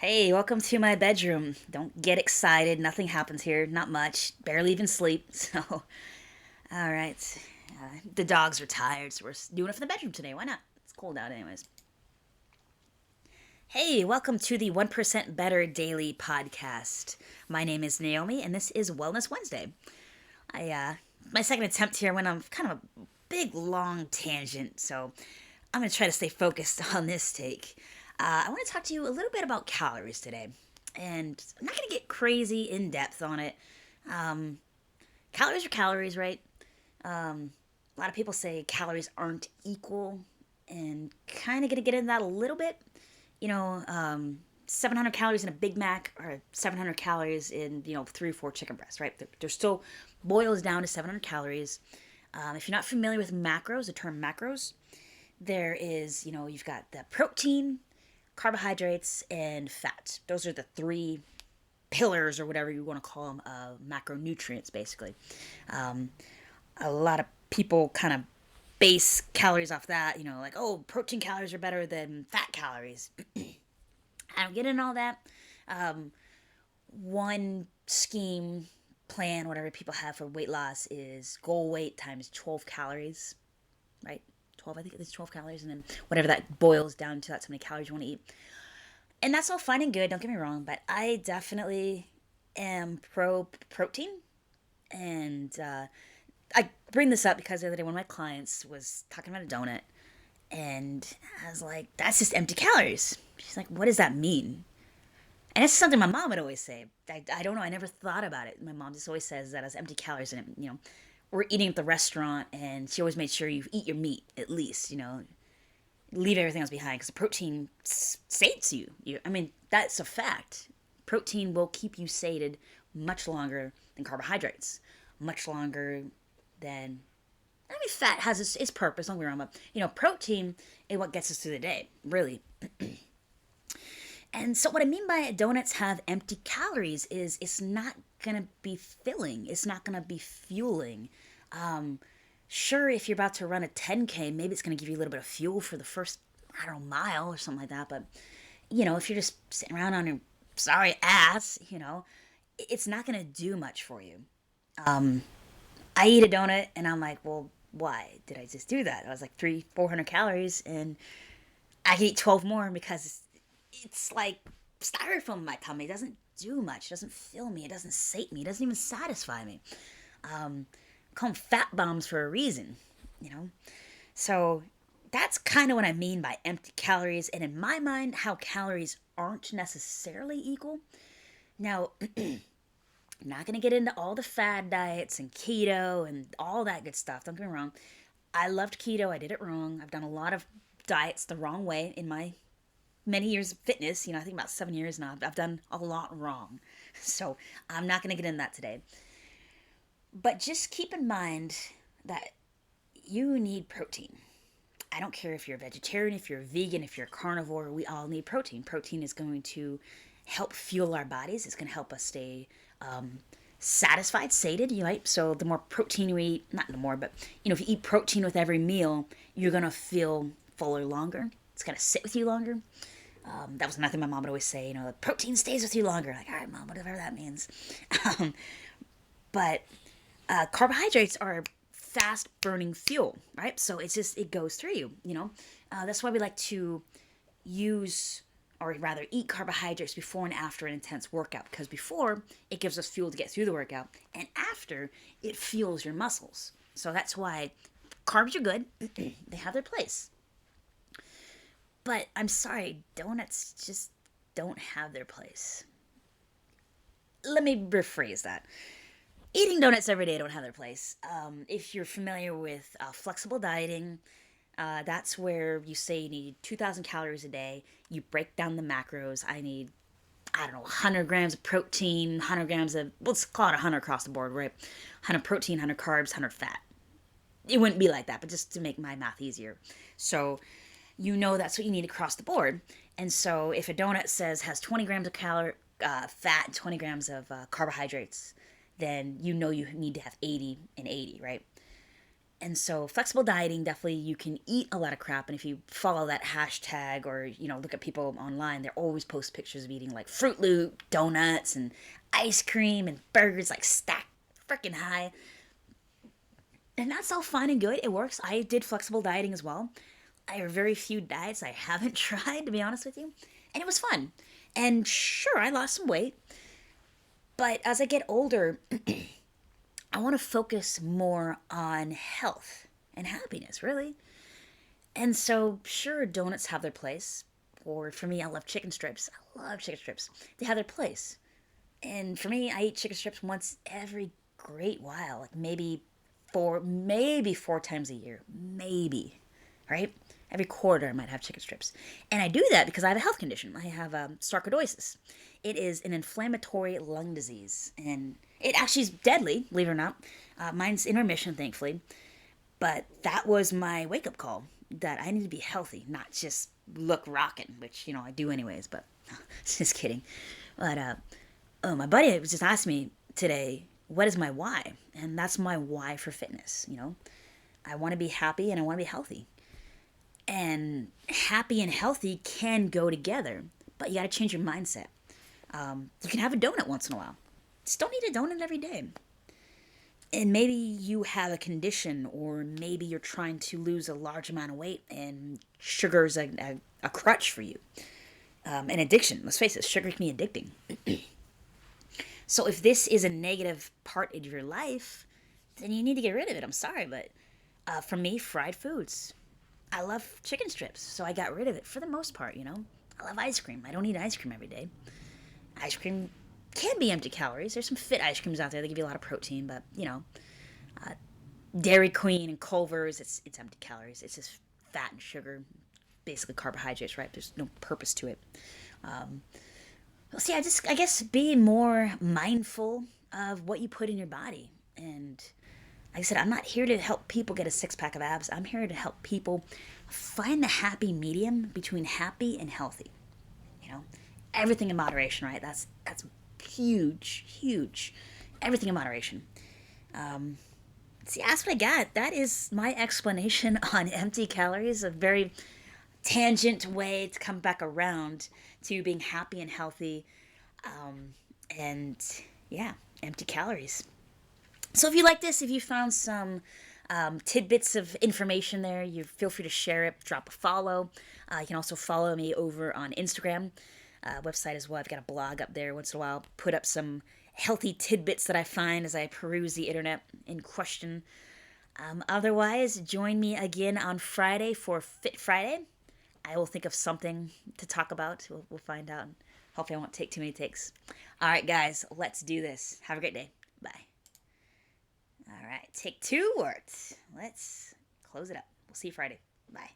Hey, welcome to my bedroom. Don't get excited. Nothing happens here. Not much. Barely even sleep. So, all right. The dogs are tired, so we're doing it from the bedroom today. Why not? It's cold out, anyways. Hey, welcome to the 1% Better Daily podcast. My name is Naomi, and this is Wellness Wednesday. My second attempt here went on kind of a big, long tangent, so I'm going to try to stay focused on this take. I want to talk to you a little bit about calories today, and I'm not going to get crazy in depth on it. Calories are calories, right? A lot of people say calories aren't equal, and kind of going to get into that a little bit. You know, 700 calories in a Big Mac or 700 calories in, three or four chicken breasts, right? They're still boils down to 700 calories. If you're not familiar with macros, the term macros, there is, you've got the protein, carbohydrates, and fat. Those are the three pillars or whatever you want to call them, macronutrients, basically. A lot of people kind of base calories off that, like, oh, protein calories are better than fat calories. I don't get into all that. One scheme, plan, whatever people have for weight loss is goal weight times 12 calories, right? 12, I think it's 12 calories, and then whatever that boils down to, that's how many calories you want to eat. And that's all fine and good, don't get me wrong, but I definitely am pro protein. And I bring this up because the other day one of my clients was talking about a donut, and I was like, that's just empty calories. She's like, what does that mean? And it's something my mom would always say. I don't know. I never thought about it. My mom just always says that as empty calories in it. We're eating at the restaurant, and she always made sure you eat your meat at least. Leave everything else behind because the protein sates you. I mean, that's a fact. Protein will keep you sated much longer than carbohydrates, much longer than. I mean, fat has its purpose. Don't get me wrong, but protein is what gets us through the day, really. And so what I mean by donuts have empty calories is it's not gonna be filling. It's not gonna be fueling. Sure, if you're about to run a 10K, maybe it's gonna give you a little bit of fuel for the first, I don't know, mile or something like that. But if you're just sitting around on your sorry ass, it's not gonna do much for you. I eat a donut and I'm like, well, why did I just do that? I was like 400 calories, and I can eat 12 more because it's like styrofoam in my tummy. It doesn't do much. It doesn't fill me. It doesn't sate me. It doesn't even satisfy me. I call them fat bombs for a reason, you know? So that's kind of what I mean by empty calories. And in my mind, how calories aren't necessarily equal. Now, I'm not going to get into all the fad diets and keto and all that good stuff. Don't get me wrong. I loved keto. I did it wrong. I've done a lot of diets the wrong way in my many years of fitness. I think about 7 years now. I've done a lot wrong. So I'm not going to get into that today. But just keep in mind that you need protein. I don't care if you're a vegetarian, if you're a vegan, if you're a carnivore, we all need protein. Protein is going to help fuel our bodies. It's going to help us stay satisfied, sated, right? So the more protein we eat, not the more, but if you eat protein with every meal, you're going to feel fuller longer. It's going to sit with you longer. That was another thing my mom would always say, the protein stays with you longer. Like, all right, mom, whatever that means. But carbohydrates are fast burning fuel, right? So it goes through you. That's why we like to use, or rather eat carbohydrates before and after an intense workout, because before it gives us fuel to get through the workout, and after it fuels your muscles. So that's why carbs are good. They have their place. But I'm sorry, donuts just don't have their place. Let me rephrase that. Eating donuts every day don't have their place. If you're familiar with flexible dieting, that's where you say you need 2,000 calories a day. You break down the macros. I don't know, 100 grams of protein, 100 grams of, let's call it 100 across the board, right? 100 protein, 100 carbs, 100 fat. It wouldn't be like that, but just to make my math easier. So that's what you need across the board. And so if a donut has 20 grams of fat and 20 grams of carbohydrates, then you need to have 80 and 80, right? And so flexible dieting, definitely you can eat a lot of crap. And if you follow that hashtag or, look at people online, they always post pictures of eating like Fruit Loop, donuts, and ice cream and burgers like stacked freaking high. And that's all fine and good. It works. I did flexible dieting as well. I have very few diets I haven't tried, to be honest with you. And it was fun. And sure, I lost some weight. But as I get older, I want to focus more on health and happiness, really. And so, sure, donuts have their place. Or for me, I love chicken strips. I love chicken strips. They have their place. And for me, I eat chicken strips once every great while, like maybe four times a year, maybe, right? Every quarter, I might have chicken strips, and I do that because I have a health condition. I have sarcoidosis. It is an inflammatory lung disease, and it actually is deadly, believe it or not. Mine's in remission, thankfully, but that was my wake up call that I need to be healthy, not just look rocking, which I do anyways. But just kidding. But my buddy was just asking me today, what is my why? And that's my why for fitness. I want to be happy and I want to be healthy. And happy and healthy can go together, but you got to change your mindset. You can have a donut once in a while. Just don't eat a donut every day. And maybe you have a condition, or maybe you're trying to lose a large amount of weight, and sugar is a crutch for you. An addiction. Let's face it, sugar can be addicting. So if this is a negative part of your life, then you need to get rid of it. I'm sorry, but for me, fried foods. I love chicken strips, so I got rid of it for the most part. I love ice cream. I don't eat ice cream every day. Ice cream can be empty calories. There's some fit ice creams out there that give you a lot of protein, but Dairy Queen and Culver's, it's empty calories. It's just fat and sugar, basically carbohydrates, right? There's no purpose to it. See, I guess be more mindful of what you put in your body. And like I said, I'm not here to help people get a six pack of abs. I'm here to help people find the happy medium between happy and healthy. You know, everything in moderation, right? That's huge, huge. Everything in moderation. See, that's what I got. That is my explanation on empty calories. A very tangent way to come back around to being happy and healthy. And yeah, empty calories. So if you like this, if you found some tidbits of information there, you feel free to share it, drop a follow. You can also follow me over on Instagram website as well. I've got a blog up there once in a while. Put up some healthy tidbits that I find as I peruse the internet in question. Otherwise, join me again on Friday for Fit Friday. I will think of something to talk about. We'll find out. Hopefully I won't take too many takes. All right, guys, let's do this. Have a great day. Bye. All right, take two words. Let's close it up. We'll see you Friday. Bye.